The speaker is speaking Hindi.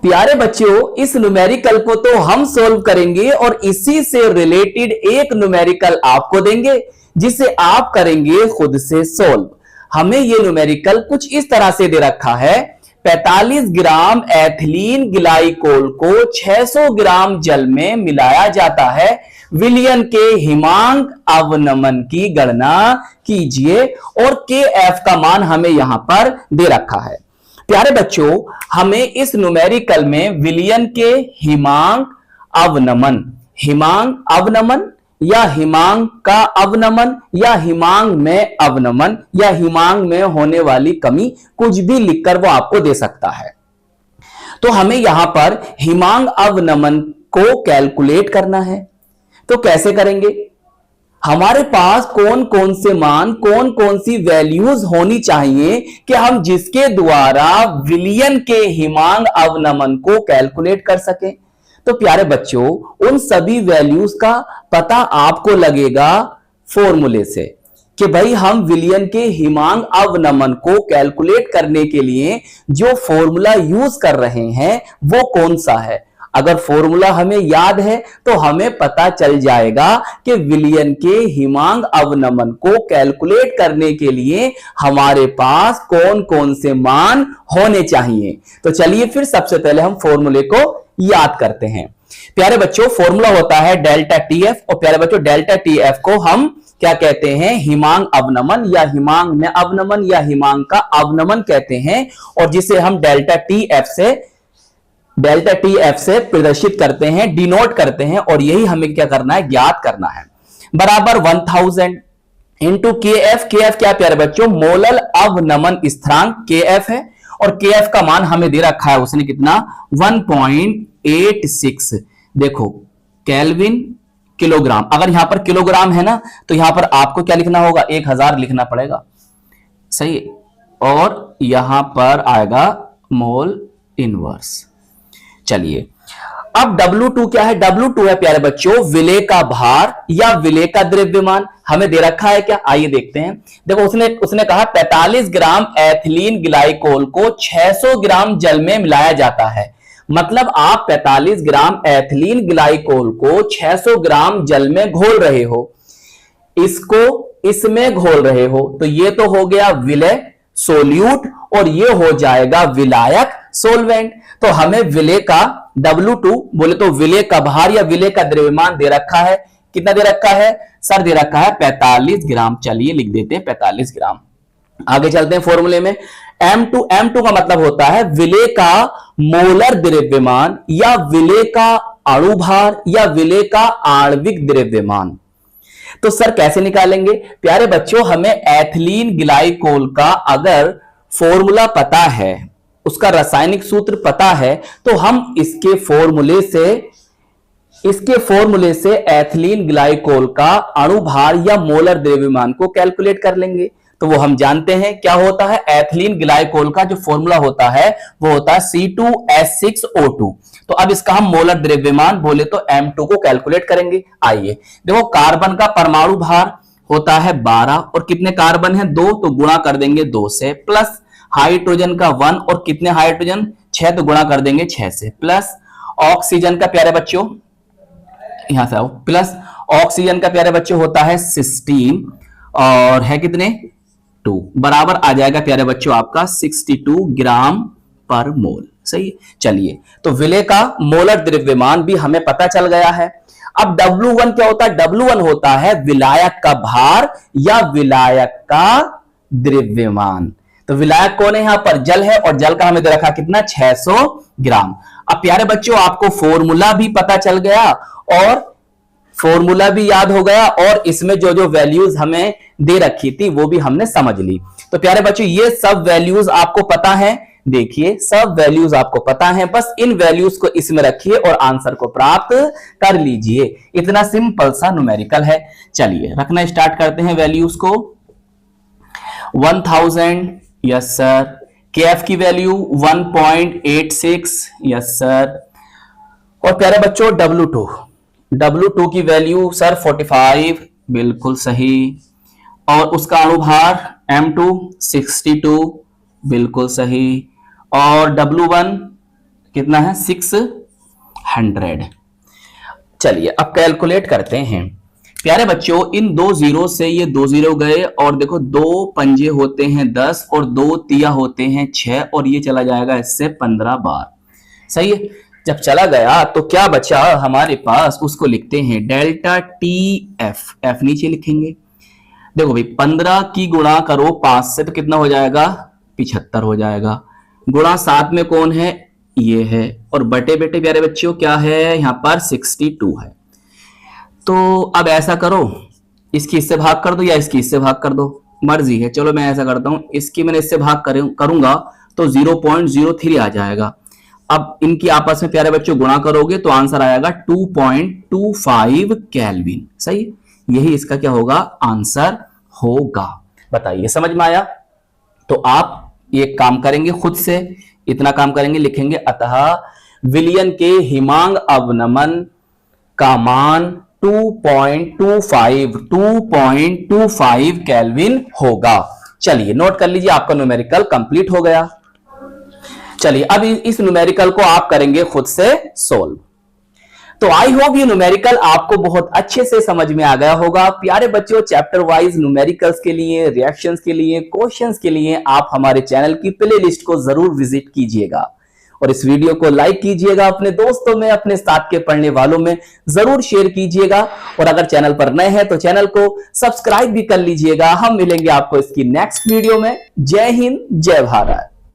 प्यारे बच्चों, इस न्यूमेरिकल को तो हम सोल्व करेंगे और इसी से रिलेटेड एक न्यूमेरिकल आपको देंगे जिसे आप करेंगे खुद से सोल्व। हमें यह न्यूमेरिकल कुछ इस तरह से दे रखा है। 45 ग्राम एथिलीन ग्लाइकोल को 600 ग्राम जल में मिलाया जाता है। विलियन के हिमांक अवनमन की गणना कीजिए और के एफ का मान हमें यहां पर दे रखा है। प्यारे बच्चों, हमें इस न्यूमेरिकल में विलियन के हिमांक अवनमन या हिमांक का अवनमन या हिमांक में अवनमन या हिमांक में होने वाली कमी कुछ भी लिखकर वो आपको दे सकता है। तो हमें यहां पर हिमांक अवनमन को कैलकुलेट करना है। तो कैसे करेंगे? हमारे पास कौन कौन से मान, कौन कौन सी वैल्यूज होनी चाहिए कि हम जिसके द्वारा विलियन के हिमांक अवनमन को कैलकुलेट कर सकें। तो प्यारे बच्चों, उन सभी वैल्यूज का पता आपको लगेगा फॉर्मूले से कि भाई हम विलियन के हिमांक अवनमन को कैलकुलेट करने के लिए जो फॉर्मूला यूज कर रहे हैं वो कौन सा है। अगर फॉर्मूला हमें याद है तो हमें पता चल जाएगा कि विलियन के हिमांक अवनमन को कैलकुलेट करने के लिए हमारे पास कौन कौन से मान होने चाहिए। तो चलिए फिर सबसे पहले हम फॉर्मूले को याद करते हैं। प्यारे बच्चों, फॉर्मूला होता है डेल्टा टीएफ और प्यारे बच्चों डेल्टा टीएफ को हम क्या कहते हैं? हिमांक अवनमन या हिमांक में अवनमन या हिमांक का अवनमन कहते हैं और जिसे हम डेल्टा टीएफ से प्रदर्शित करते हैं, डिनोट करते हैं और यही हमें क्या करना है? ज्ञात करना है। बराबर 1000 इंटू के एफ। के एफ क्या प्यारे बच्चों? मोलल अवनमन स्थिरांक के एफ है और के एफ का मान हमें दे रखा है उसने कितना? 1.86। देखो केल्विन किलोग्राम। अगर यहां पर किलोग्राम है ना तो यहां पर आपको क्या लिखना होगा? 1000 लिखना पड़ेगा, सही। और यहां पर आएगा मोल इनवर्स। चलिए, अब W2 क्या है? W2 है प्यारे बच्चों विलेय का भार या विलेय का द्रव्यमान। हमें दे रखा है क्या? आइए देखते हैं। देखो उसने कहा 45 ग्राम एथिलीन ग्लाइकोल को 600 ग्राम जल में मिलाया जाता है। मतलब आप 45 ग्राम एथिलीन ग्लाइकोल को 600 ग्राम जल में घोल रहे हो, इसको इसमें घोल रहे हो, तो ये तो हो गया विलेय सोल्यूट और ये हो जाएगा विलायक सोलवेंट। तो हमें विलेय का W2 बोले तो विलेय का भार या विलेय का द्रव्यमान दे रखा है। कितना दे रखा है सर? दे रखा है 45 ग्राम। चलिए लिख देते हैं 45 ग्राम। आगे चलते हैं फॉर्मूले में। M2 का मतलब होता है विलेय का मोलर द्रव्यमान या विलेय का अणुभार या विलेय का आणविक द्रव्यमान। तो सर कैसे निकालेंगे? प्यारे बच्चों, हमें एथिलीन ग्लाइकोल का अगर फॉर्मूला पता है, उसका रासायनिक सूत्र पता है, तो हम इसके फॉर्मूले से एथिलीन ग्लाइकोल का अणुभार या मोलर द्रव्यमान को कैलकुलेट कर लेंगे। तो वो हम जानते हैं क्या होता है। एथिलीन ग्लाइकोल का जो फॉर्मूला होता है वो होता है C2H6O2। तो अब इसका हम मोलर द्रव्यमान बोले तो M2 को कैलकुलेट करेंगे। आइए देखो, कार्बन का परमाणु भार होता है 12 और कितने कार्बन है? 2, तो गुणा कर देंगे 2 से, प्लस हाइड्रोजन का 1 और कितने हाइड्रोजन? 6, तो गुणा कर देंगे 6 से, प्लस ऑक्सीजन का प्यारे बच्चों यहां से आओ, प्लस ऑक्सीजन का प्यारे बच्चों होता है 16 और है कितने? 2, बराबर आ जाएगा प्यारे बच्चों आपका 62 ग्राम पर मोल। सही। चलिए, तो विलेय का मोलर द्रव्यमान भी हमें पता चल गया है। अब W1 क्या होता है? W1 होता है विलायक का भार या विलायक का द्रव्यमान। तो विलायक कौन है? यहां पर जल है और जल का हमें दे रखा कितना? 600 ग्राम। अब प्यारे बच्चों, आपको फॉर्मूला भी पता चल गया और फॉर्मूला भी याद हो गया और इसमें जो जो वैल्यूज हमें दे रखी थी वो भी हमने समझ ली। तो प्यारे बच्चों, ये सब वैल्यूज आपको पता है। देखिए, सब वैल्यूज आपको पता है, बस इन वैल्यूज को इसमें रखिए और आंसर को प्राप्त कर लीजिए। इतना सिंपल सा न्यूमेरिकल है। चलिए रखना स्टार्ट करते हैं वैल्यूज को। 1000, यस सर। KF की वैल्यू 1.86, यस सर। और प्यारे बच्चों W2 की वैल्यू सर 45, बिल्कुल सही। और उसका अणुभार M2 62, बिल्कुल सही। और W1 कितना है 600। चलिए अब कैलकुलेट करते हैं। प्यारे बच्चों, इन 2 जीरो से ये 2 जीरो गए और देखो 2 पंजे होते हैं 10 और 2 तिया होते हैं 6 और ये चला जाएगा इससे 15 बार। सही है। जब चला गया तो क्या बचा हमारे पास, उसको लिखते हैं डेल्टा टी एफ। एफ नीचे लिखेंगे। देखो भाई 15 की गुणा करो 5 से तो कितना हो जाएगा 75 हो जाएगा। गुणा 7 में कौन है, ये है। और बटे बेटे प्यारे बच्चों क्या है यहां पर 62 है। तो अब ऐसा करो, इसकी इससे भाग कर दो या इसकी इससे भाग कर दो, मर्जी है। चलो मैं ऐसा करता हूं, इसकी मैंने इससे भाग करूंगा तो 0.03 आ जाएगा। अब इनकी आपस में प्यारे बच्चों गुणा करोगे तो आंसर आएगा 2.25 केल्विन। सही, यही इसका क्या होगा आंसर होगा। बताइए समझ में आया। तो आप ये काम करेंगे खुद से, इतना काम करेंगे, लिखेंगे अतः विलियन के हिमांग अवनमन का मान 2.25 केल्विन होगा। चलिए नोट कर लीजिए, आपका न्यूमेरिकल कंप्लीट हो गया। चलिए अब इस न्यूमेरिकल को आप करेंगे खुद से सोल्व। तो आई होप ये न्यूमेरिकल आपको बहुत अच्छे से समझ में आ गया होगा। प्यारे बच्चों, चैप्टर वाइज न्यूमेरिकल्स के लिए, रिएक्शंस के लिए, क्वेश्चंस के लिए आप हमारे चैनल की प्लेलिस्ट को जरूर विजिट कीजिएगा और इस वीडियो को लाइक कीजिएगा, अपने दोस्तों में, अपने साथ के पढ़ने वालों में जरूर शेयर कीजिएगा और अगर चैनल पर नए हैं तो चैनल को सब्सक्राइब भी कर लीजिएगा। हम मिलेंगे आपको इसकी नेक्स्ट वीडियो में। जय हिंद, जय भारत।